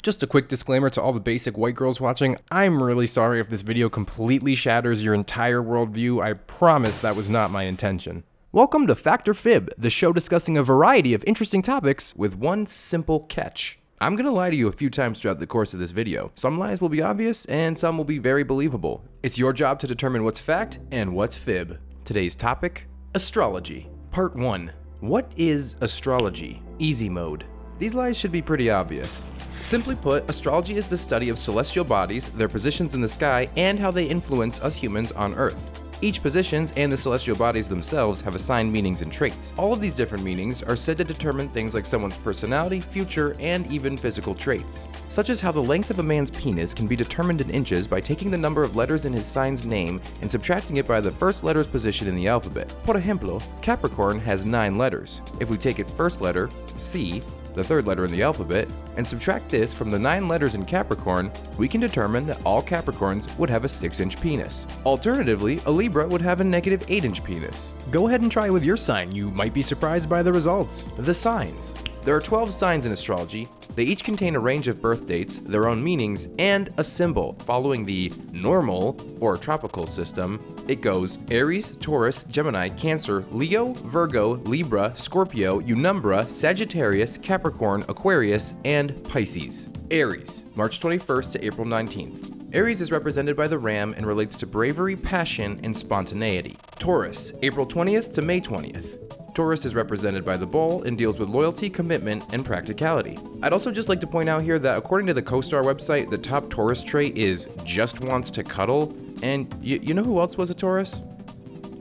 Just a quick disclaimer to all the basic white girls watching, I'm really sorry if this video completely shatters your entire worldview. I promise that was not my intention. Welcome to Fact or Fib, the show discussing a variety of interesting topics with one simple catch. I'm gonna lie to you a few times throughout the course of this video. Some lies will be obvious and some will be very believable. It's your job to determine what's fact and what's fib. Today's topic, astrology. Part 1. What is astrology? Easy mode. These lies should be pretty obvious. Simply put, astrology is the study of celestial bodies, their positions in the sky, and how they influence us humans on Earth. Each positions and the celestial bodies themselves have assigned meanings and traits. All of these different meanings are said to determine things like someone's personality, future, and even physical traits. Such as how the length of a man's penis can be determined in inches by taking the number of letters in his sign's name and subtracting it by the first letter's position in the alphabet. Por ejemplo, Capricorn has 9 letters. If we take its first letter, C, the third letter in the alphabet, and subtract this from the 9 letters in Capricorn, we can determine that all Capricorns would have a 6-inch penis. Alternatively, a Libra would have a negative 8-inch penis. Go ahead and try it with your sign, you might be surprised by the results. The signs. There are 12 signs in astrology. They each contain a range of birth dates, their own meanings, and a symbol. Following the normal or tropical system, it goes Aries, Taurus, Gemini, Cancer, Leo, Virgo, Libra, Scorpio, Umbra, Sagittarius, Capricorn, Aquarius, and Pisces. Aries, March 21st to April 19th. Aries is represented by the ram and relates to bravery, passion, and spontaneity. Taurus, April 20th to May 20th. Taurus is represented by the bull and deals with loyalty, commitment, and practicality. I'd also just like to point out here that according to the CoStar website, the top Taurus trait is just wants to cuddle, and you know who else was a Taurus?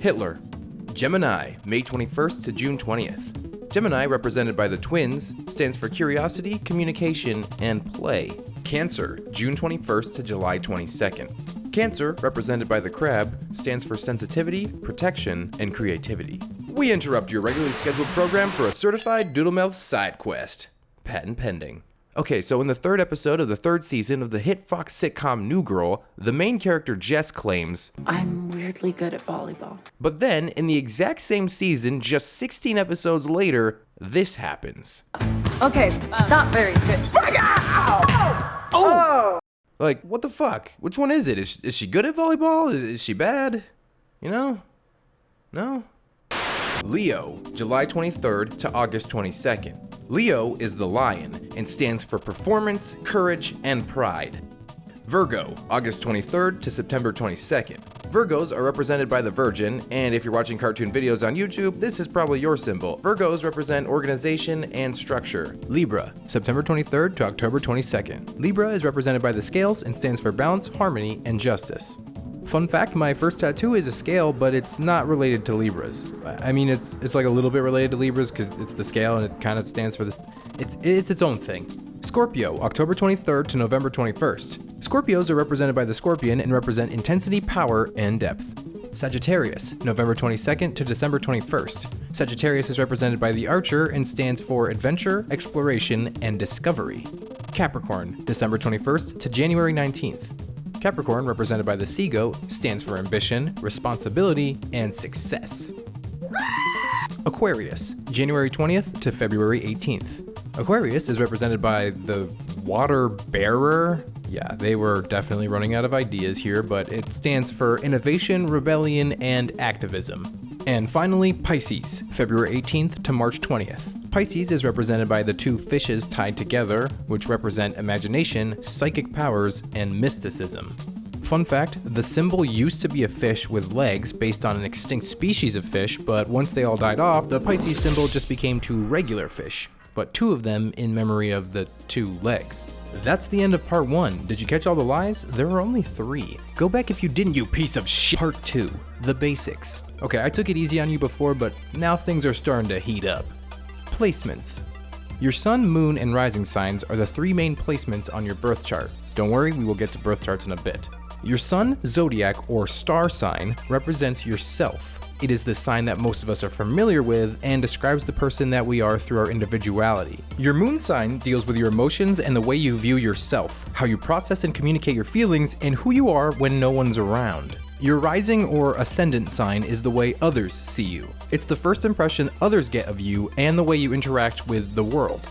Hitler. Gemini, May 21st to June 20th. Gemini, represented by the twins, stands for curiosity, communication, and play. Cancer, June 21st to July 22nd. Cancer, represented by the crab, stands for sensitivity, protection, and creativity. We interrupt your regularly scheduled program for a certified doodle-mouth side quest. Patent pending. Okay, so in the 3rd episode of the 3rd season of the hit Fox sitcom New Girl, the main character Jess claims, I'm weirdly good at volleyball. But then, in the exact same season, just 16 episodes later, this happens. Okay, not very good. Oh! Like, what the fuck? Which one is it? Is she good at volleyball? Is she bad? You know? No? Leo, July 23rd to August 22nd. Leo is the lion and stands for performance, courage, and pride. Virgo, August 23rd to September 22nd. Virgos are represented by the Virgin, and if you're watching cartoon videos on YouTube, this is probably your symbol. Virgos represent organization and structure. Libra, September 23rd to October 22nd. Libra is represented by the scales and stands for balance, harmony, and justice. Fun fact, my first tattoo is a scale, but it's not related to Libras. I mean, it's like a little bit related to Libras because it's the scale and it kind of stands for this. It's its own thing. Scorpio, October 23rd to November 21st. Scorpios are represented by the scorpion and represent intensity, power, and depth. Sagittarius, November 22nd to December 21st. Sagittarius is represented by the archer and stands for adventure, exploration, and discovery. Capricorn, December 21st to January 19th. Capricorn, represented by the sea goat, stands for ambition, responsibility, and success. Aquarius, January 20th to February 18th. Aquarius is represented by the water bearer. Yeah, they were definitely running out of ideas here, but it stands for innovation, rebellion, and activism. And finally, Pisces, February 18th to March 20th. Pisces is represented by the 2 fishes tied together, which represent imagination, psychic powers, and mysticism. Fun fact, the symbol used to be a fish with legs based on an extinct species of fish, but once they all died off, the Pisces symbol just became 2 regular fish, but 2 of them in memory of the 2 legs. That's the end of part 1. Did you catch all the lies? There were only 3. Go back if you didn't, you piece of shit. Part 2, the basics. Okay, I took it easy on you before, but now things are starting to heat up. Placements. Your sun, moon, and rising signs are the 3 main placements on your birth chart. Don't worry, we will get to birth charts in a bit. Your sun, zodiac, or star sign represents yourself. It is the sign that most of us are familiar with and describes the person that we are through our individuality. Your moon sign deals with your emotions and the way you view yourself, how you process and communicate your feelings, and who you are when no one's around. Your rising or ascendant sign is the way others see you. It's the first impression others get of you and the way you interact with the world.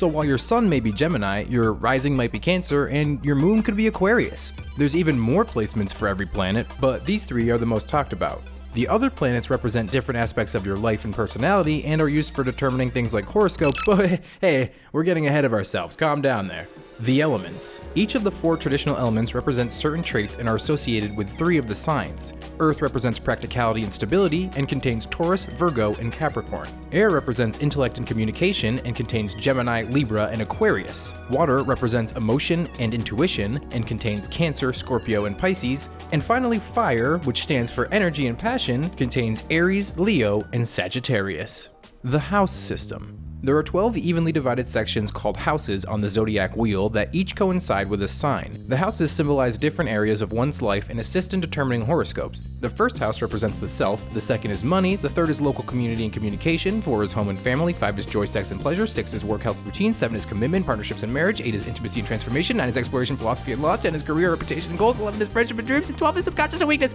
So while your sun may be Gemini, your rising might be Cancer, and your moon could be Aquarius. There's even more placements for every planet, but these three are the most talked about. The other planets represent different aspects of your life and personality and are used for determining things like horoscopes, but hey, we're getting ahead of ourselves, calm down there. The elements. Each of the 4 traditional elements represents certain traits and are associated with 3 of the signs. Earth represents practicality and stability and contains Taurus, Virgo, and Capricorn. Air represents intellect and communication and contains Gemini, Libra, and Aquarius. Water represents emotion and intuition and contains Cancer, Scorpio, and Pisces. And finally, fire, which stands for energy and passion, contains Aries, Leo, and Sagittarius. The house system. There are 12 evenly divided sections called houses on the zodiac wheel that each coincide with a sign. The houses symbolize different areas of one's life and assist in determining horoscopes. The first house represents the self, the second is money, the third is local community and communication, 4 is home and family, 5 is joy, sex, and pleasure, 6 is work, health, routine, 7 is commitment, partnerships, and marriage, 8 is intimacy and transformation, 9 is exploration, philosophy, and law, 10 is career, reputation, and goals, 11 is friendship and dreams, and 12 is subconscious and weakness.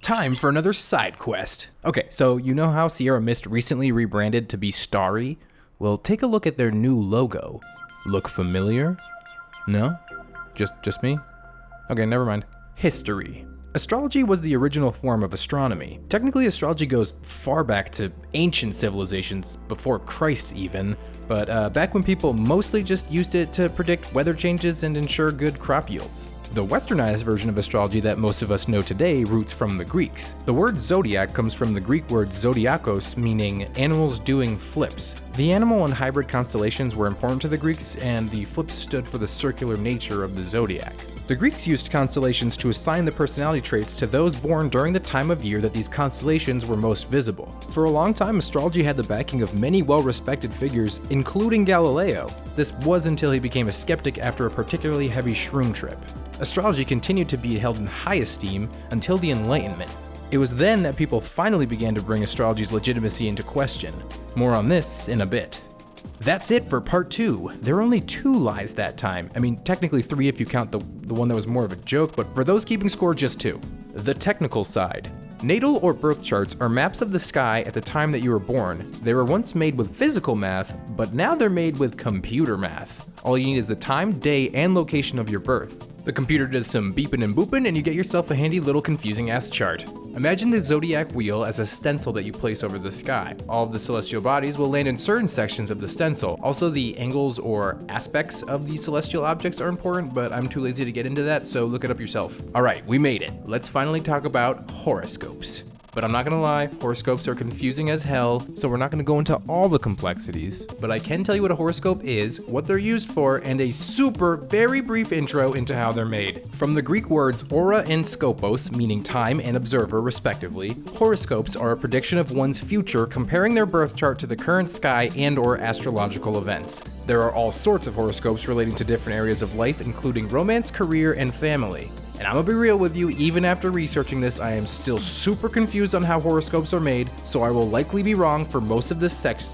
Time for another side quest. Okay, so you know how Sierra Mist recently rebranded to be Starry? Well, take a look at their new logo. Look familiar? No? Just me? Okay, never mind. History. Astrology was the original form of astronomy. Technically, astrology goes far back to ancient civilizations, before Christ even, but back when people mostly just used it to predict weather changes and ensure good crop yields. The westernized version of astrology that most of us know today roots from the Greeks. The word zodiac comes from the Greek word zodiakos, meaning animals doing flips. The animal and hybrid constellations were important to the Greeks, and the flips stood for the circular nature of the zodiac. The Greeks used constellations to assign the personality traits to those born during the time of year that these constellations were most visible. For a long time, astrology had the backing of many well-respected figures, including Galileo. This was until he became a skeptic after a particularly heavy shroom trip. Astrology continued to be held in high esteem until the Enlightenment. It was then that people finally began to bring astrology's legitimacy into question. More on this in a bit. That's it for part 2. There were only 2 lies that time. I mean, technically 3 if you count the one that was more of a joke, but for those keeping score, just 2. The technical side. Natal or birth charts are maps of the sky at the time that you were born. They were once made with physical math, but now they're made with computer math. All you need is the time, day, and location of your birth. The computer does some beeping and booping, and you get yourself a handy little confusing ass chart. Imagine the zodiac wheel as a stencil that you place over the sky. All of the celestial bodies will land in certain sections of the stencil. Also, the angles or aspects of the celestial objects are important, but I'm too lazy to get into that, so look it up yourself. Alright, we made it. Let's finally talk about horoscopes. But I'm not gonna lie, horoscopes are confusing as hell, so we're not gonna go into all the complexities, but I can tell you what a horoscope is, what they're used for, and a super, very brief intro into how they're made. From the Greek words aura and skopos, meaning time and observer respectively, horoscopes are a prediction of one's future comparing their birth chart to the current sky and/or astrological events. There are all sorts of horoscopes relating to different areas of life, including romance, career, and family. And I'm gonna be real with you, even after researching this, I am still super confused on how horoscopes are made, so I will likely be wrong for most of this segment.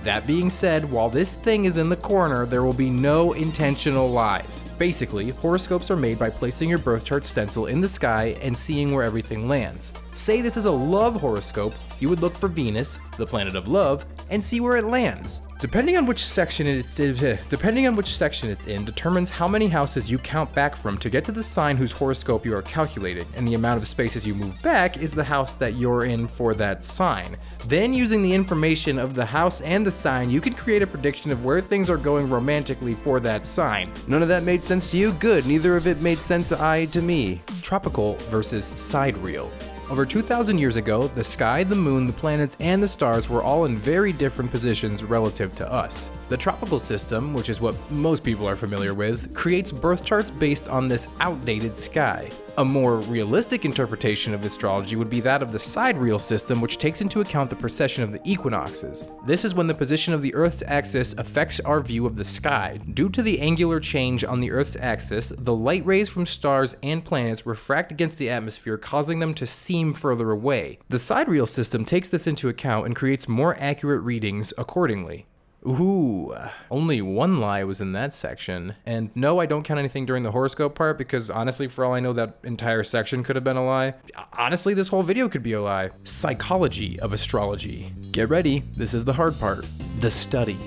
That being said, while this thing is in the corner, there will be no intentional lies. Basically, horoscopes are made by placing your birth chart stencil in the sky and seeing where everything lands. Say this is a love horoscope, you would look for Venus, the planet of love, and see where it lands. Depending on which section it's in determines how many houses you count back from to get to the sign whose horoscope you are calculating, and the amount of spaces you move back is the house that you're in for that sign. Then, using the information of the house and the sign, you can create a prediction of where things are going romantically for that sign. None of that made sense to you? Good, neither of it made sense to me. Tropical versus sidereal. Over 2,000 years ago, the sky, the moon, the planets, and the stars were all in very different positions relative to us. The tropical system, which is what most people are familiar with, creates birth charts based on this outdated sky. A more realistic interpretation of astrology would be that of the sidereal system, which takes into account the precession of the equinoxes. This is when the position of the Earth's axis affects our view of the sky. Due to the angular change on the Earth's axis, the light rays from stars and planets refract against the atmosphere, causing them to seem further away. The sidereal system takes this into account and creates more accurate readings accordingly. Ooh, only one lie was in that section. And no, I don't count anything during the horoscope part because honestly, for all I know, that entire section could have been a lie. Honestly, this whole video could be a lie. Psychology of astrology. Get ready, this is the hard part. The study.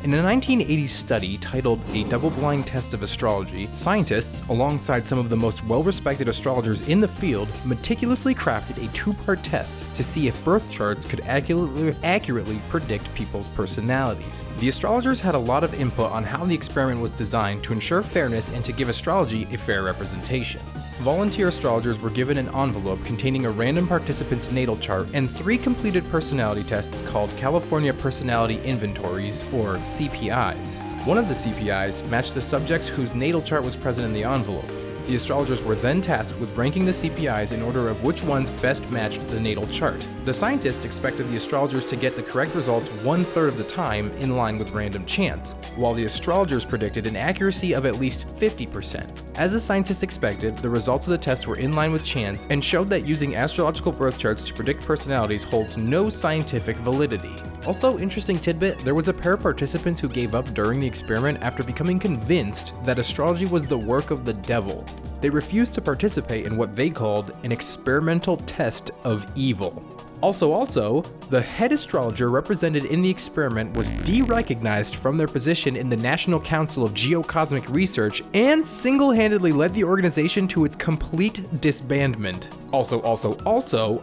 In a 1980 study titled A Double-Blind Test of Astrology, scientists, alongside some of the most well-respected astrologers in the field, meticulously crafted a two-part test to see if birth charts could accurately predict people's personalities. The astrologers had a lot of input on how the experiment was designed to ensure fairness and to give astrology a fair representation. Volunteer astrologers were given an envelope containing a random participant's natal chart and 3 completed personality tests called California Personality Inventories, or CPIs. One of the CPIs matched the subjects whose natal chart was present in the envelope. The astrologers were then tasked with ranking the CPIs in order of which ones best matched the natal chart. The scientists expected the astrologers to get the correct results 1/3 of the time in line with random chance, while the astrologers predicted an accuracy of at least 50%. As the scientists expected, the results of the tests were in line with chance and showed that using astrological birth charts to predict personalities holds no scientific validity. Also, interesting tidbit, there was a pair of participants who gave up during the experiment after becoming convinced that astrology was the work of the devil. They refused to participate in what they called an experimental test of evil. Also, the head astrologer represented in the experiment was de-recognized from their position in the National Council of Geocosmic Research and single-handedly led the organization to its complete disbandment. Also,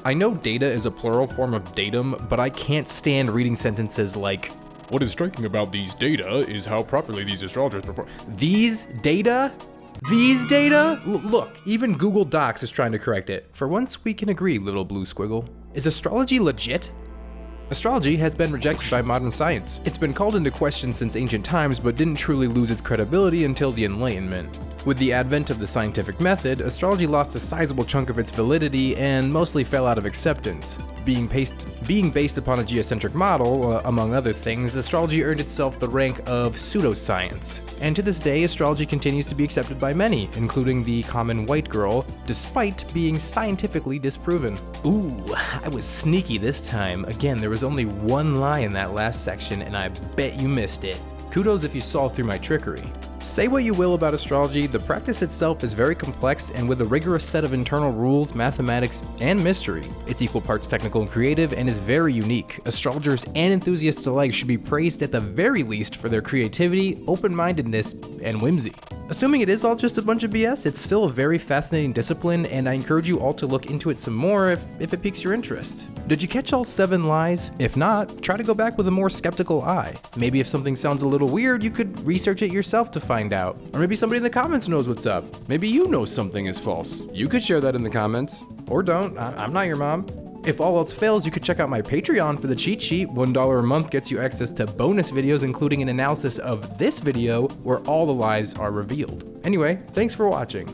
I know data is a plural form of datum, but I can't stand reading sentences like, "What is striking about these data is how properly these astrologers perform." These data? Look, even Google Docs is trying to correct it. For once, we can agree, little blue squiggle. Is astrology legit? Astrology has been rejected by modern science. It's been called into question since ancient times, but didn't truly lose its credibility until the Enlightenment. With the advent of the scientific method, astrology lost a sizable chunk of its validity and mostly fell out of acceptance. Being based upon a geocentric model, among other things, astrology earned itself the rank of pseudoscience. And to this day, astrology continues to be accepted by many, including the common white girl, despite being scientifically disproven. Ooh, I was sneaky this time. Again, there was only one lie in that last section, and I bet you missed it. Kudos if you saw through my trickery. Say what you will about astrology, the practice itself is very complex and with a rigorous set of internal rules, mathematics, and mystery. It's equal parts technical and creative and is very unique. Astrologers and enthusiasts alike should be praised at the very least for their creativity, open-mindedness, and whimsy. Assuming it is all just a bunch of BS, it's still a very fascinating discipline, and I encourage you all to look into it some more if it piques your interest. Did you catch all 7 lies? If not, try to go back with a more skeptical eye. Maybe if something sounds a little weird, you could research it yourself to find out. Or maybe somebody in the comments knows what's up. Maybe you know something is false. You could share that in the comments. Or don't, I'm not your mom. If all else fails, you could check out my Patreon for the cheat sheet. $1 a month gets you access to bonus videos, including an analysis of this video where all the lies are revealed. Anyway, thanks for watching.